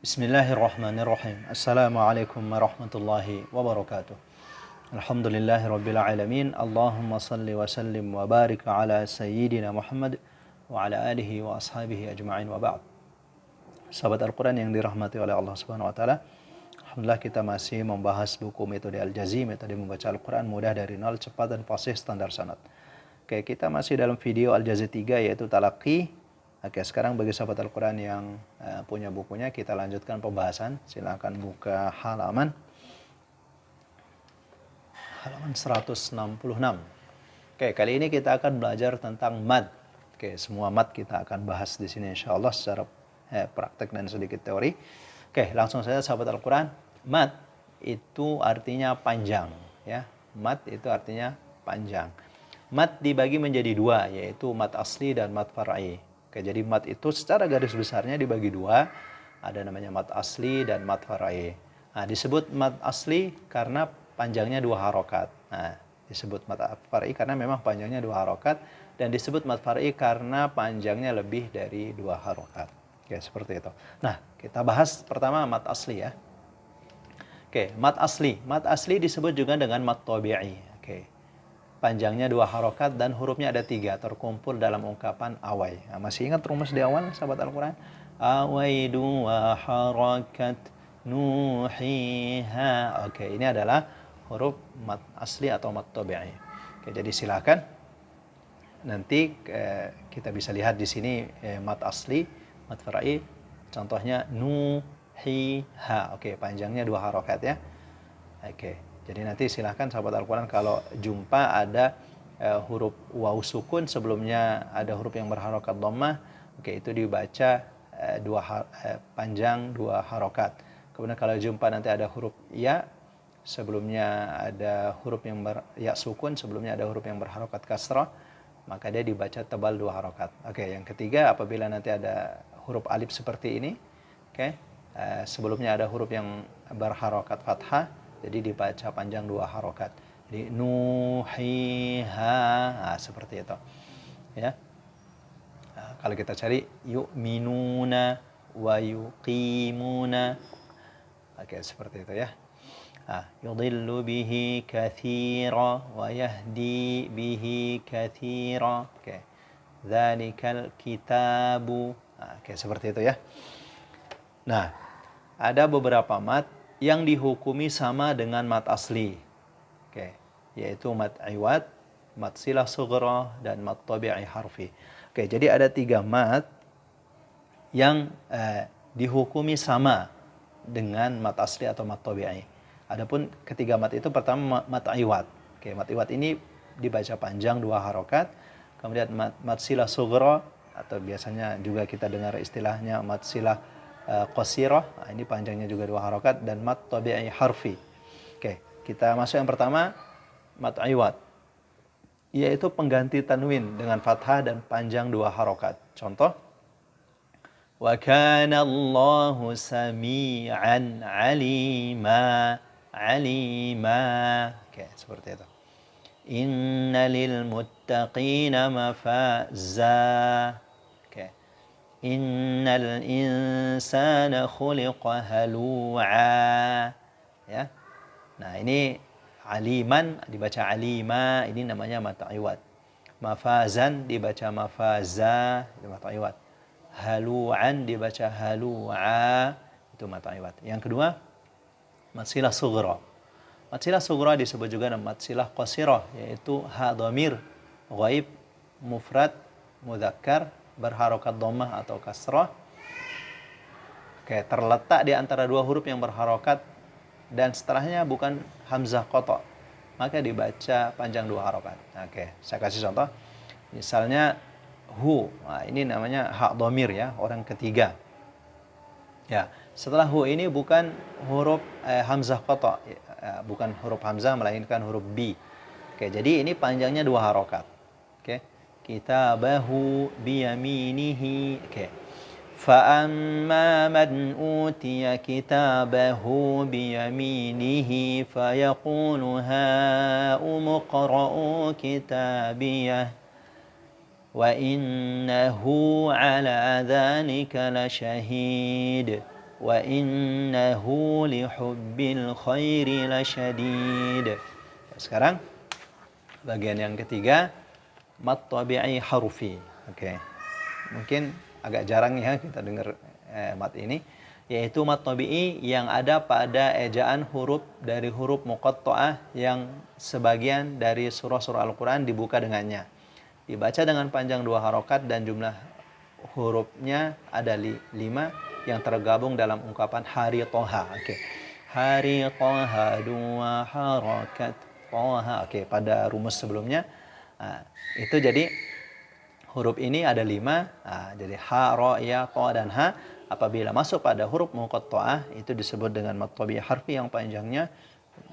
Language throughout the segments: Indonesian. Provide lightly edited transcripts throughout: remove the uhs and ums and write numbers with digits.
Bismillahirrahmanirrahim. Assalamualaikum warahmatullahi wabarakatuh. Alhamdulillahi rabbil alamin. Allahumma salli wa sallim wa barik ala sayyidina Muhammad wa ala alihi wa ashabihi ajma'in wa ba'd. Sahabat Al-Quran yang dirahmati oleh Allah Subhanahu wa taala. Alhamdulillah kita masih membahas buku metode Al-Jazi, metode membaca Al-Quran mudah dari nol, cepat dan fasih standar sanad. Oke, kita masih dalam video Al-Jazi 3 yaitu talaqi. Oke, sekarang bagi sahabat Al-Quran yang punya bukunya, kita lanjutkan pembahasan. Silakan buka halaman 166. Oke, kali ini kita akan belajar tentang mad. Oke, semua mad kita akan bahas di sini insyaallah secara praktek dan sedikit teori. Oke, langsung saja sahabat Al-Quran. Mad itu artinya panjang, ya. Mad itu artinya panjang. Mad dibagi menjadi dua, yaitu mad asli dan mad far'i. Oke, jadi mad itu secara garis besarnya dibagi dua. Ada namanya mad asli dan mad far'i. Nah, disebut mad asli karena panjangnya dua harokat. Nah, disebut mad far'i karena memang panjangnya dua harokat. Dan disebut mad far'i karena panjangnya lebih dari dua harokat. Oke, seperti itu. Nah, kita bahas pertama mad asli ya. Oke, mad asli. Mad asli disebut juga dengan mad tabi'i. Oke. Panjangnya dua harokat dan hurufnya ada tiga, terkumpul dalam ungkapan awai. Nah, masih ingat rumus di awal sahabat Al-Quran? Awai dua harokat nuhiha. Oke, ini adalah huruf mad asli atau mad tabi'i. Oke, jadi silakan nanti kita bisa lihat di sini mad asli, mad far'i. Contohnya nuhiha. Oke, panjangnya dua harokat ya. Oke. Jadi nanti silahkan sahabat Al-Quran kalau jumpa ada huruf waw sukun sebelumnya ada huruf yang berharokat dhammah, oke, itu dibaca panjang dua harokat. Kemudian kalau jumpa nanti ada huruf ya sebelumnya ada huruf yang ya sukun sebelumnya ada huruf yang berharokat kasrah, maka dia dibaca tebal dua harokat. Oke, yang ketiga apabila nanti ada huruf alif seperti ini, oke, sebelumnya ada huruf yang berharokat fathah, jadi dibaca panjang dua harokat. Jadi nuhiha, nah, seperti itu. Ya. Nah, kalau kita cari yu'minuna wa yuqimuna. Oke, seperti itu ya. Nah, yudillu bihi katsira wa yahdi bihi katsira. Oke. Dzalikal kitabu. Nah, oke, seperti itu ya. Nah, ada beberapa mad yang dihukumi sama dengan mad asli. Oke, yaitu mad iwad, mad silah sughra, dan mad tabi'i harfi. Oke, jadi ada tiga mad yang dihukumi sama dengan mad asli atau mad tabi'i. Adapun ketiga mad itu pertama mad iwad. Oke, mad iwad ini dibaca panjang dua harokat. Kemudian mad silah sughra atau biasanya juga kita dengar istilahnya mad silah qasirah, ini panjangnya juga dua harokat, dan mad tabi'i harfi. Oke, kita masuk yang pertama, mad iwad, yaitu pengganti tanwin dengan fathah dan panjang dua harokat. Contoh, wa kana Allahu sami'an alima, alima. Oke, seperti itu. Inna lil muttaqina mafaza. Innal insana khuliqa halu'a. Ya. Nah, ini aliman dibaca alima, ini namanya mad iwad. Mafazan dibaca mafaza, itu mad iwad. Halu'an dibaca halu'a, itu mad iwad. Yang kedua, mad silah sughra. Mad silah sughra disebut juga mad silah qasirah, yaitu ha dhamir ghaib mufrad mudzakkar berharokat dhammah atau kasrah. Oke, terletak di antara dua huruf yang berharokat dan setelahnya bukan hamzah qata, maka dibaca panjang dua harokat. Oke, saya kasih contoh. Misalnya hu, nah, ini namanya hak dhamir ya, orang ketiga. Ya, setelah hu ini bukan huruf hamzah qata, bukan huruf hamzah melainkan huruf bi. Oke, jadi ini panjangnya dua harokat. Oke. Kitabahu biyaminihi. Oke. Fa'amma man utiya kitabahu biyaminihi fayaqulu ha'umu qra'u kitabiyah wa innahu ala dzalika lasyahid. wa innahu lihubbil khairi lasyadid. Sekarang bagian yang ketiga, mat tabi'i harfi. Oke. Mungkin agak jarang ya kita dengar mat ini, yaitu mat tabi'i yang ada pada ejaan huruf dari huruf muqatta'ah yang sebagian dari surah-surah Al-Qur'an dibuka dengannya. Dibaca dengan panjang 2 harokat dan jumlah hurufnya ada 5 yang tergabung dalam ungkapan hari Toha. Oke. Hari Toha 2 harokat Toha. Oke, pada rumus sebelumnya. Nah, itu jadi huruf ini ada 5. Nah, jadi ha, ro, ya, to, dan ha. Apabila masuk pada huruf muqatta'ah itu disebut dengan mat tabi'i harfi yang panjangnya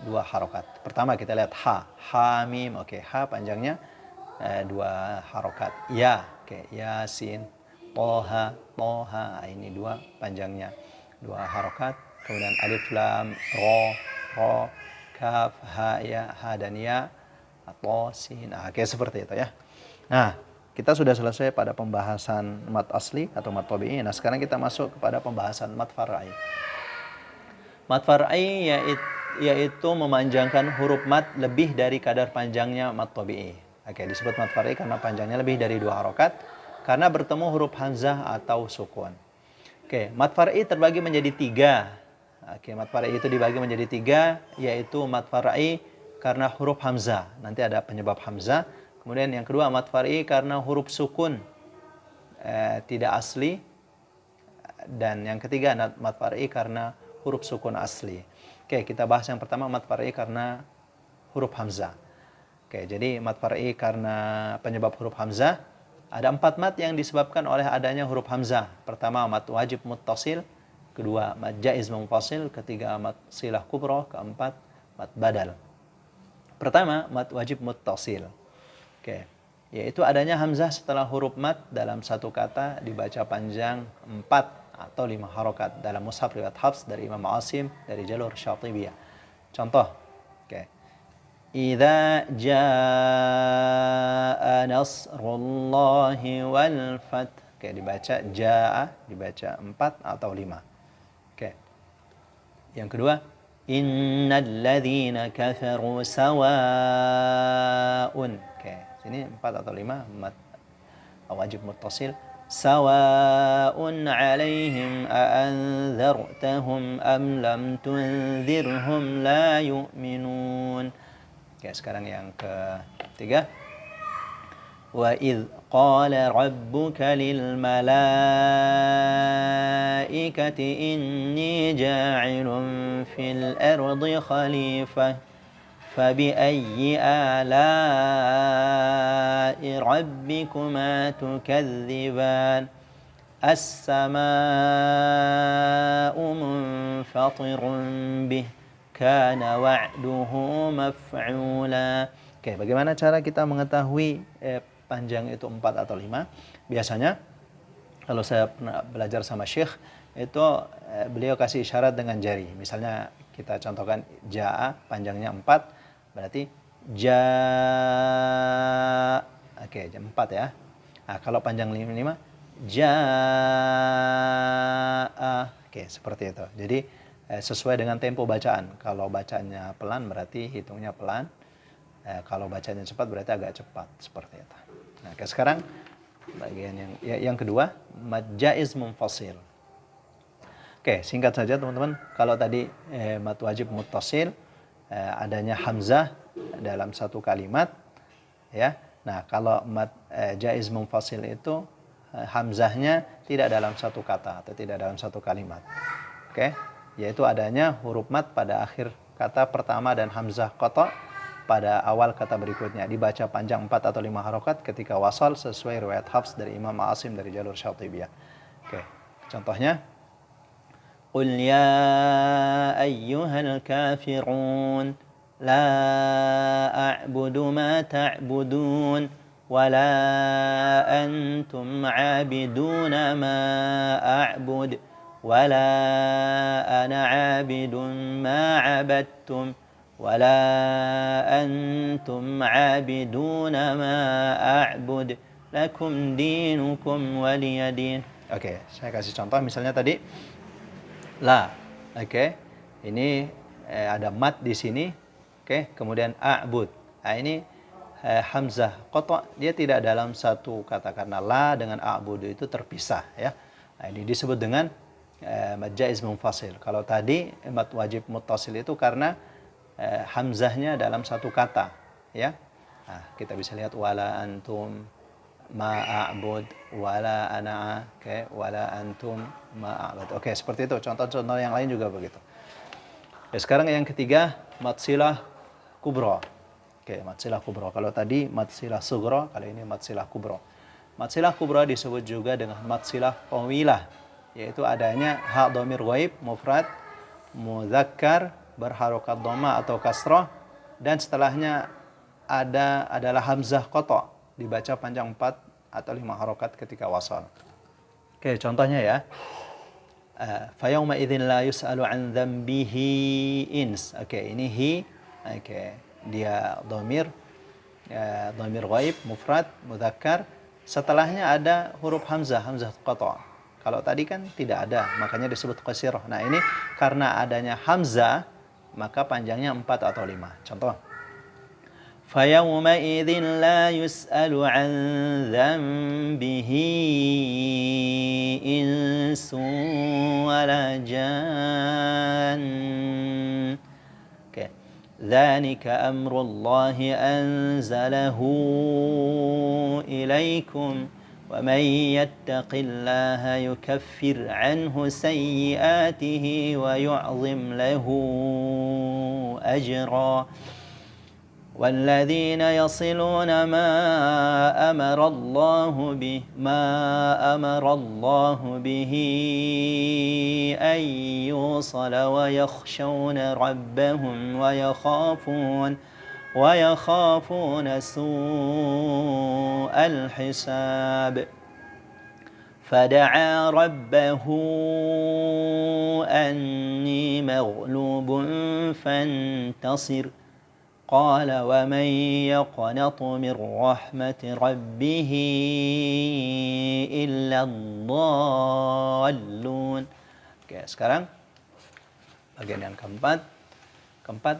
2 harokat. Pertama kita lihat ha, ha mim. Oke, ha panjangnya 2 harokat. Ya, oke, yasin, toha, toha. Ini 2 panjangnya 2 harokat. Kemudian alif lam, ro, kaf, ha, ya, ha dan ya, to, sin. Nah, oke, seperti itu ya. Nah, kita sudah selesai pada pembahasan mat asli atau mat tabi'i. Nah, sekarang kita masuk kepada pembahasan mat far'i. Mat far'i yaitu memanjangkan huruf mat lebih dari kadar panjangnya mat tabi'i. Oke, disebut mat far'i karena panjangnya lebih dari 2 harokat karena bertemu huruf hamzah atau sukun. Oke, mat far'i terbagi menjadi 3. Oke, mat far'i itu dibagi menjadi 3, yaitu mat far'i karena huruf hamzah. Nanti ada penyebab hamzah. Kemudian yang kedua, mat far'i karena huruf sukun tidak asli. Dan yang ketiga, mat far'i karena huruf sukun asli. Oke, kita bahas yang pertama, mat far'i karena huruf hamzah. Oke, jadi mat far'i karena penyebab huruf hamzah. Ada 4 mat yang disebabkan oleh adanya huruf hamzah. Pertama, mat wajib muttasil. Kedua, mat jaiz munfasil. Ketiga, mat silah kubra. Keempat, mat badal. Pertama, mat wajib muttasil. Oke, yaitu adanya hamzah setelah huruf mat dalam satu kata dibaca panjang 4 atau 5 harokat dalam mushaf riwayat Hafs dari Imam Asim dari jalur Syatibiyah. Contoh, oke. Idza jaa nasrullahi wal fath. Oke, dibaca jaa, dibaca 4 atau 5. Oke. Yang kedua, innal ladzina kafaru sawaun. Oke, sini 4 atau 5 mat wajib muttasil. Sawaun 'alaihim a anzartahum am lam tunzirhum la yu'minun. Oke, sekarang yang ketiga. Wa idh qala rabbuka lil malaikati inni ja'ilun fil ardi khalifah fabiayyi ala'i rabbikuma tukadziban as-samaa'u munfatirun bih kana wa'duhu maf'ula. Oke, bagaimana cara kita mengetahui panjang itu 4 atau 5? Biasanya kalau saya pernah belajar sama Syekh itu beliau kasih isyarat dengan jari. Misalnya kita contohkan jaa panjangnya 4, berarti jaa. Oke, 4 ya. Nah, kalau panjang 5 jaa. Oke, seperti itu. Jadi sesuai dengan tempo bacaan. Kalau bacanya pelan berarti hitungnya pelan. Kalau bacanya cepat berarti agak cepat, seperti itu. Nah, sekarang bagian yang kedua, mad jaiz munfasil. Oke, singkat saja teman-teman. Kalau tadi mad wajib muttasil, adanya hamzah dalam satu kalimat, ya. Nah, kalau mad jaiz munfasil itu hamzahnya tidak dalam satu kata atau tidak dalam satu kalimat. Oke, yaitu adanya huruf mad pada akhir kata pertama dan hamzah qata pada awal kata berikutnya. Dibaca panjang 4 atau 5 harokat ketika wasal sesuai riwayat Hafs dari Imam Asim dari jalur Syatibiyah. Oke, contohnya Qul ya ayyuhal kafirun la a'budu ma ta'budun wa la antum 'abiduna ma a'bud wa la ana 'abidun ma 'abadtum wa la antum 'abiduna ma a'bud lakum dinukum waliyadin. Oke, saya kasih contoh misalnya tadi La. Oke. Ini ada mat di sini. Oke. Kemudian a'bud. Nah, ini hamzah qata' dia tidak dalam satu kata karena la dengan a'bud itu terpisah ya. Nah, ini disebut dengan mad jaiz munfasil. Kalau tadi mad wajib muttasil itu karena hamzahnya dalam satu kata ya. Nah, kita bisa lihat wala antum ma a'bud wala ana okay, wala antum ma a'bud. Oke, seperti itu. Contoh-contoh yang lain juga begitu. Ya, sekarang yang ketiga mad silah kubra. Oke, mad silah kubra. Kalau tadi mad silah sughra, kali ini mad silah kubra. Mad silah kubra disebut juga dengan mad silah tawilah, yaitu adanya ha dhamir ghaib mufrad mudzakkar berharokat dhamma atau kasrah dan setelahnya adalah hamzah qata dibaca panjang 4 atau 5 harokat ketika wasal. Oke, contohnya ya. Fa yauma idzin la yus'alu an dzambihi ins. Oke, ini hi. Oke, dia dhamir dhamir ghaib mufrad mudzakkar, setelahnya ada huruf hamzah qata'. Kalau tadi kan tidak ada, makanya disebut qasirah. Nah, ini karena adanya hamzah maka panjangnya 4 atau 5. Contoh, fa yauma idzin la yus'alu an dzambihi insun wala jan. ذلك أمر الله أنزله إليكم ومن يتق الله يكفر عنه سيئاته ويعظم له أجرا والذين يصلون ما أمر الله به أن يوصل ويخشون ربهم ويخافون سوء الحساب فدعا ربه أني مغلوب فانتصر قال ومن يقنط من رحمة ربه إلا الضالون. Oke, sekarang bagian yang keempat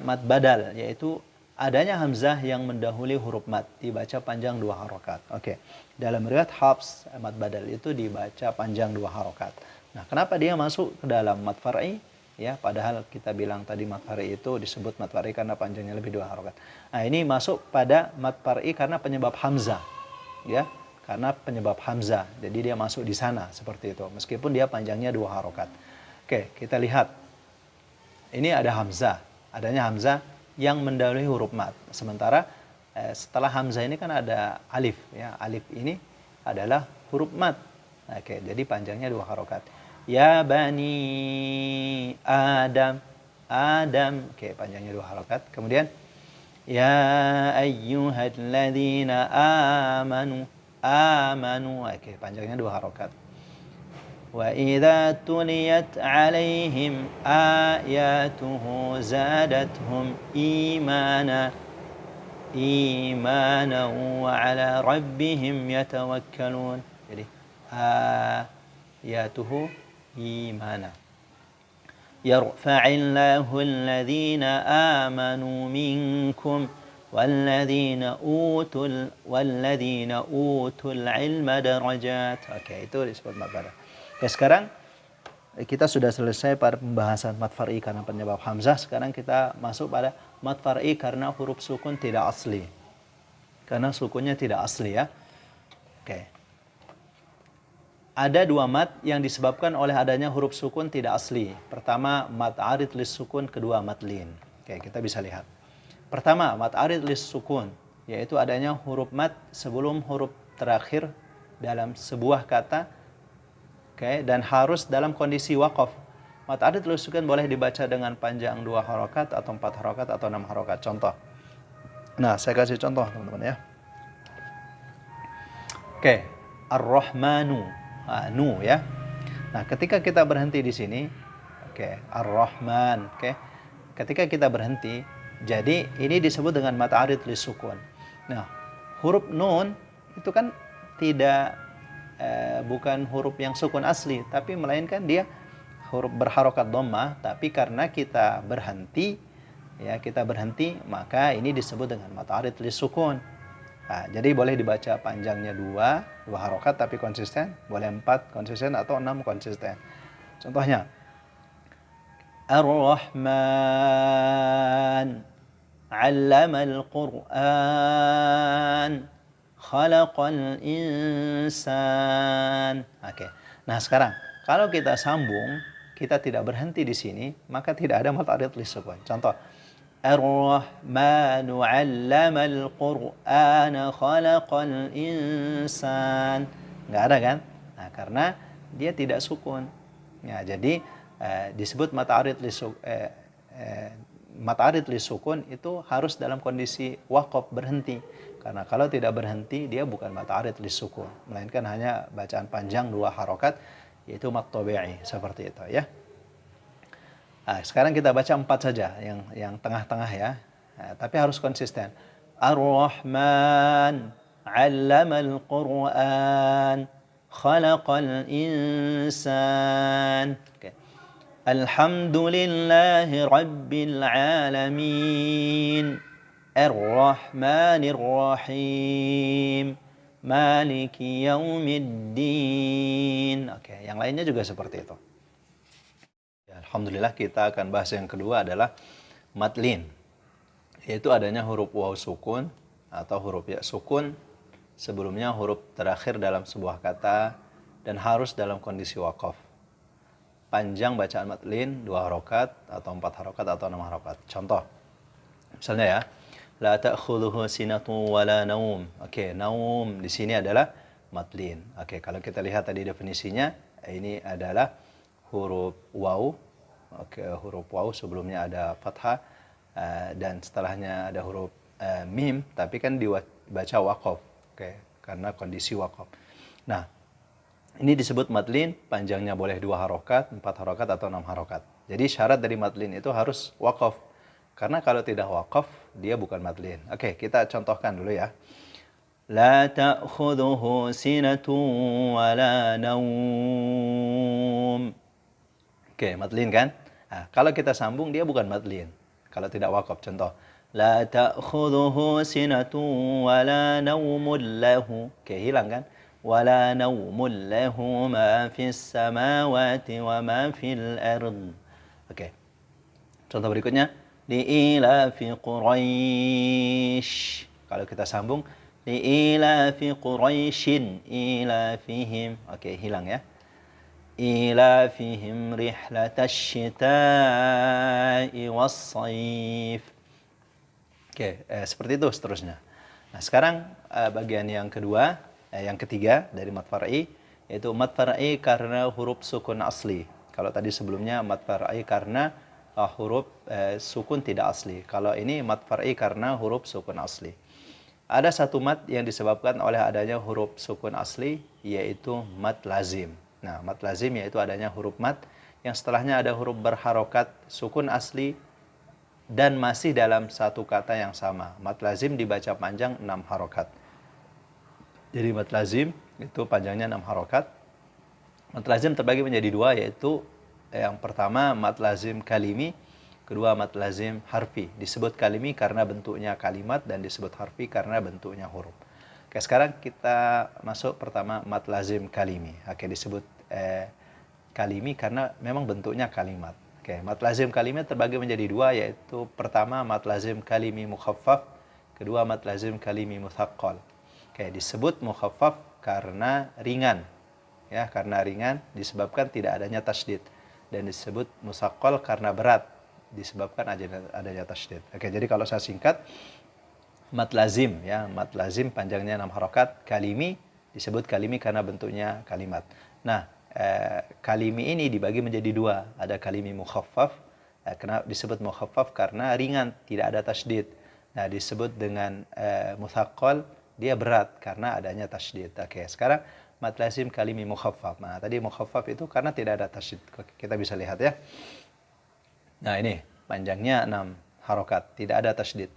mad badal, yaitu adanya hamzah yang mendahului huruf mad dibaca panjang 2 harokat. Oke, dalam riwayat Hafs mad badal itu dibaca panjang 2 harokat. Nah, kenapa dia masuk ke dalam mad far'i? Ya, padahal kita bilang tadi mad far'i itu disebut mad far'i karena panjangnya lebih 2 harokat. Nah, ini masuk pada mad far'i karena penyebab hamzah. Ya, karena penyebab hamzah. Jadi dia masuk di sana seperti itu. Meskipun dia panjangnya 2 harokat. Oke, kita lihat. Ini ada hamzah. Adanya hamzah yang mendahului huruf mad. Sementara setelah hamzah ini kan ada alif. Ya, alif ini adalah huruf mad. Oke, jadi panjangnya 2 harokat. Ya bani Adam. Oke, panjangnya 2 harokat. Kemudian ya ayyuhalladzina amanu. Oke, panjangnya 2 harokat. Wa idza tuliyat alaihim ayatuhu zadatuhum imana wa ala rabbihim yatawakkalun. Jadi ayatuhu imana. Yarfa'illahu alladhina amanu minkum walladhina utul ilma darajat. Oke, itu disebut mad badal. Oke, sekarang kita sudah selesai pada pembahasan mad far'i karena penyebab hamzah. Sekarang kita masuk pada mad far'i karena huruf sukun tidak asli. Karena sukunnya tidak asli ya. Oke. Ada 2 mad yang disebabkan oleh adanya huruf sukun tidak asli. Pertama, mad arid lis sukun, kedua mad lin. Oke, kita bisa lihat. Pertama, mad arid lis sukun, yaitu adanya huruf mad sebelum huruf terakhir dalam sebuah kata. Oke, dan harus dalam kondisi waqaf. Mad arid lis sukun boleh dibaca dengan panjang 2 harokat atau 4 harokat atau 6 harokat. Contoh. Nah, saya kasih contoh teman-teman ya. Oke, Ar-Rahmanu. Nu ya. Nah, ketika kita berhenti di sini, oke, Ar-Rahman, oke. Ketika kita berhenti, jadi ini disebut dengan mad arid lis sukun. Nah, huruf nun itu kan tidak bukan huruf yang sukun asli, tapi melainkan dia huruf berharokat dhammah, tapi karena kita berhenti, ya kita berhenti, maka ini disebut dengan mad arid lisukun. Nah, jadi boleh dibaca panjangnya dua harokat tapi konsisten, boleh 4 konsisten atau 6 konsisten. Contohnya, Ar-Rahman, 'allamal Qur'an, khalaqal insan. Oke. Nah, sekarang kalau kita sambung, kita tidak berhenti di sini, maka tidak ada mad arid lisukun. Contoh, Ar-Rahmanu 'allamal Qur'ana khalaqal insan. Enggak ada kan? Nah, karena dia tidak sukun. Ya, jadi disebut mad arid lisukun itu harus dalam kondisi waqaf, berhenti. Karena kalau tidak berhenti dia bukan mad arid lisukun, melainkan hanya bacaan panjang 2 harokat, yaitu mad tabi'i, seperti itu ya. Nah, sekarang kita baca 4 saja, yang tengah-tengah ya. Nah, tapi harus konsisten. Ar-Rahman, 'allamal Qur'an, khalaqal insan. Oke. Alhamdulillahi rabbil alamin. Ar-Rahmanir Rahim. Maliki yaumiddin. Oke, yang lainnya juga seperti itu. Alhamdulillah, kita akan bahas yang kedua adalah mad lin, yaitu adanya huruf waw sukun atau huruf ya sukun sebelumnya huruf terakhir dalam sebuah kata dan harus dalam kondisi waqaf. Panjang bacaan mad lin 2 harokat atau 4 harokat atau 6 harokat. Contoh, misalnya ya, la ta'khudhuhu sinatun wala naum. Oke, naum di sini adalah mad lin. Oke, kalau kita lihat tadi definisinya, ini adalah huruf waw. Oke, huruf waw sebelumnya ada fathah dan setelahnya ada huruf mim, tapi kan dibaca waqaf. Oke, karena kondisi waqaf. Nah, ini disebut mad lin, panjangnya boleh 2 harokat, 4 harokat atau 6 harokat. Jadi syarat dari mad lin itu harus waqaf. Karena kalau tidak waqaf, dia bukan mad lin. Oke, kita contohkan dulu ya. La ta'khudhuhu sinatun wala naum. Oke, mad lin kan? Nah, kalau kita sambung dia bukan mad lin. Kalau tidak waqaf, contoh, la ta'khudhuhu sinatun wala naumun lahu. Oke, hilang kan? Wala naumun lahu ma fis samawati wa ma fil ard. Oke. Contoh berikutnya, li'ilafi Quraisy. Kalau kita sambung, li'ilafi Quraisyin ilafihim. Oke, hilang ya. إيلافهم رحلة الشتاء والصيف. Oke, seperti itu seterusnya. Nah, sekarang bagian yang kedua, yang ketiga dari mad far'i, yaitu mad far'i karena huruf sukun asli. Kalau tadi sebelumnya mad far'i karena huruf sukun tidak asli. Kalau ini mad far'i karena huruf sukun asli. Ada satu mad yang disebabkan oleh adanya huruf sukun asli, yaitu mad lazim. Nah, mad lazim yaitu adanya huruf mad yang setelahnya ada huruf berharokat sukun asli dan masih dalam satu kata yang sama. Mad lazim dibaca panjang 6 harokat. Jadi mad lazim itu panjangnya 6 harokat. Mad lazim terbagi menjadi 2, yaitu yang pertama mad lazim kalimi, kedua mad lazim harfi. Disebut kalimi karena bentuknya kalimat dan disebut harfi karena bentuknya huruf. Oke, sekarang kita masuk pertama mad lazim kalimi. Oke, disebut kalimi karena memang bentuknya kalimat. Oke, mad lazim kalimi terbagi menjadi 2, yaitu pertama mad lazim kalimi mukhaffaf, kedua mad lazim kalimi mutsaqqal. Oke, disebut mukhaffaf karena ringan. Ya, karena ringan disebabkan tidak adanya tasydid, dan disebut mutsaqqal karena berat disebabkan adanya tasydid. Oke, jadi kalau saya singkat, mad lazim ya, mad lazim panjangnya 6 harokat, kalimi disebut kalimi karena bentuknya kalimat. Nah, kalimi ini dibagi menjadi 2. Ada kalimi mukhaffaf, kenapa disebut mukhaffaf? Karena ringan, tidak ada tasydid. Nah, disebut dengan mutsaqqal, dia berat karena adanya tasydid. Oke, sekarang mad lazim kalimi mukhaffaf. Nah, tadi mukhaffaf itu karena tidak ada tasydid. Kita bisa lihat ya. Nah, ini panjangnya 6 harokat, tidak ada tasydid.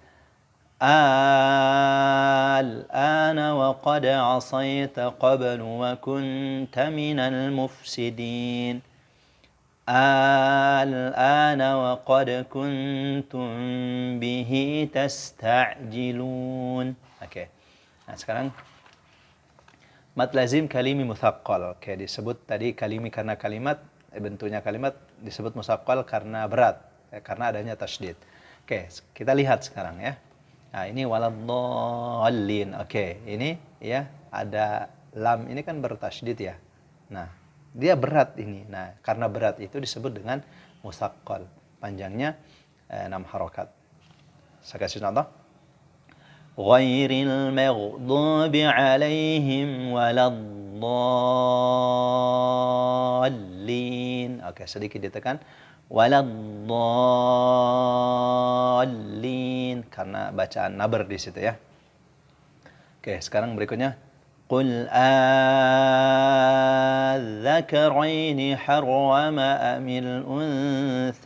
Al-ana wa qad asaita qablu wa kunta minal mufsidin. Al-ana wa qad kuntum bihi tasta'jilun. Oke. Nah, sekarang mad lazim kalimi mutsaqqal. Oke, disebut tadi kalimi karena kalimat bentuknya kalimat disebut mutsaqqal karena berat, karena adanya tasydid. Oke, kita lihat sekarang ya. Nah, ini waladdallin. Oke, ini ya ada lam ini kan bertasydid ya. Nah, dia berat ini. Nah, karena berat itu disebut dengan mutsaqqal. Panjangnya 6 harokat. Saya kasih contoh. Ghairil maghdubi alaihim waladdallin. Oke, sedikit ditekan. Waladdallin. Karena bacaan nabar di situ ya. Oke, sekarang berikutnya. قل أذكرين حرم أم الأنثيين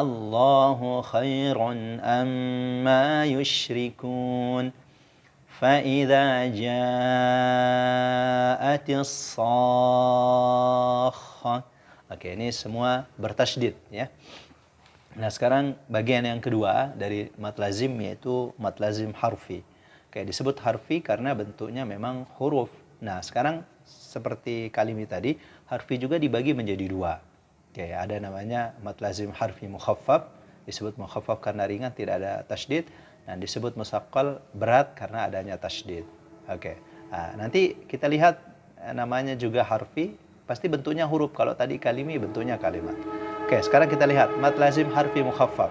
الله خير أما يشركون فإذا جاءت الصاخة. Oke, ini semua bertasydid ya. Nah, sekarang bagian yang kedua dari mad lazim yaitu mad lazim harfi. Oke, disebut harfi karena bentuknya memang huruf. Nah, sekarang seperti kalimat tadi, harfi juga dibagi menjadi dua. Oke, ada namanya mad lazim harfi mukhaffaf, disebut mukhaffaf karena ringan tidak ada tasydid, dan disebut musaqqal berat karena adanya tasydid. Oke. Nah, nanti kita lihat namanya juga harfi, pasti bentuknya huruf. Kalau tadi kalimi bentuknya kalimat. Oke, sekarang kita lihat mad lazim harfi mukhaffaf.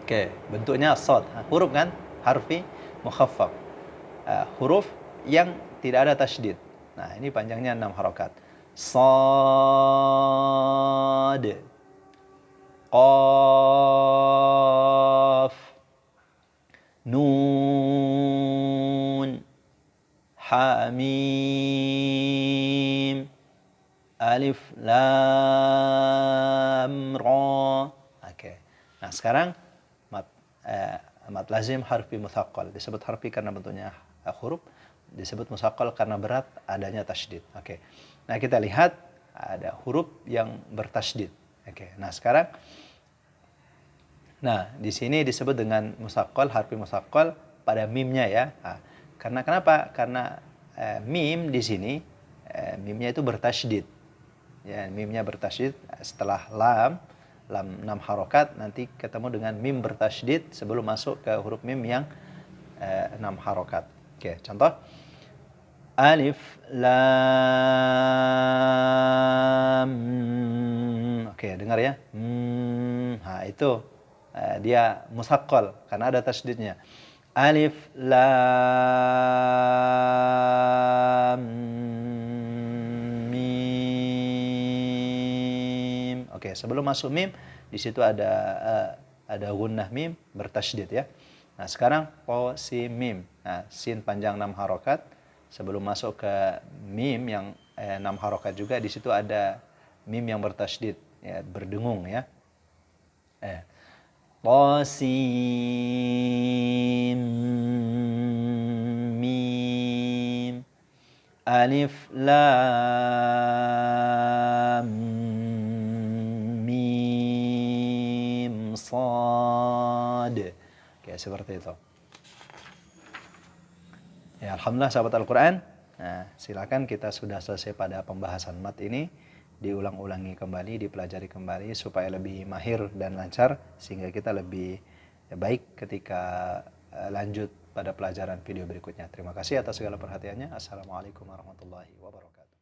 Oke, bentuknya shad, huruf kan? Harfi mukhaffaf. Huruf yang tidak ada tasydid. Nah, ini panjangnya 6 harokat. Shad, qaf, nun, hamim, alif lam ra. Oke. Nah, sekarang mad lazim harfi mutsaqqal. Disebut harfi karena bentuknya huruf, disebut mutsaqqal karena berat adanya tasydid. Oke. Nah, kita lihat ada huruf yang bertasydid. Oke. Nah, sekarang di sini disebut dengan mutsaqqal, harfi mutsaqqal pada mimnya ya. Nah, karena kenapa? Karena mim di sini mimnya itu bertasydid. Ya, mimnya bertasydid setelah lam 6 harokat, nanti ketemu dengan mim bertasydid sebelum masuk ke huruf mim yang 6 harokat. Oke, contoh. Alif, lam. Oke, dengar ya. Nah, itu dia mutsaqqal karena ada tasydidnya. Alif, lam, mim. Oke, sebelum masuk mim, di situ ada gunnah mim bertasydid ya. Nah, sekarang po si mim. Nah, sin panjang 6 harokat. Sebelum masuk ke mim yang 6 harokat juga, di situ ada mim yang bertasydid ya, berdengung ya. Qasim mim alif lam mim sad. Oke, seperti itu. Ya, alhamdulillah sahabat Al-Quran. Nah, silakan, kita sudah selesai pada pembahasan mad ini. Diulang-ulangi kembali, dipelajari kembali supaya lebih mahir dan lancar, sehingga kita lebih baik ketika lanjut pada pelajaran video berikutnya. Terima kasih atas segala perhatiannya. Assalamualaikum warahmatullahi wabarakatuh.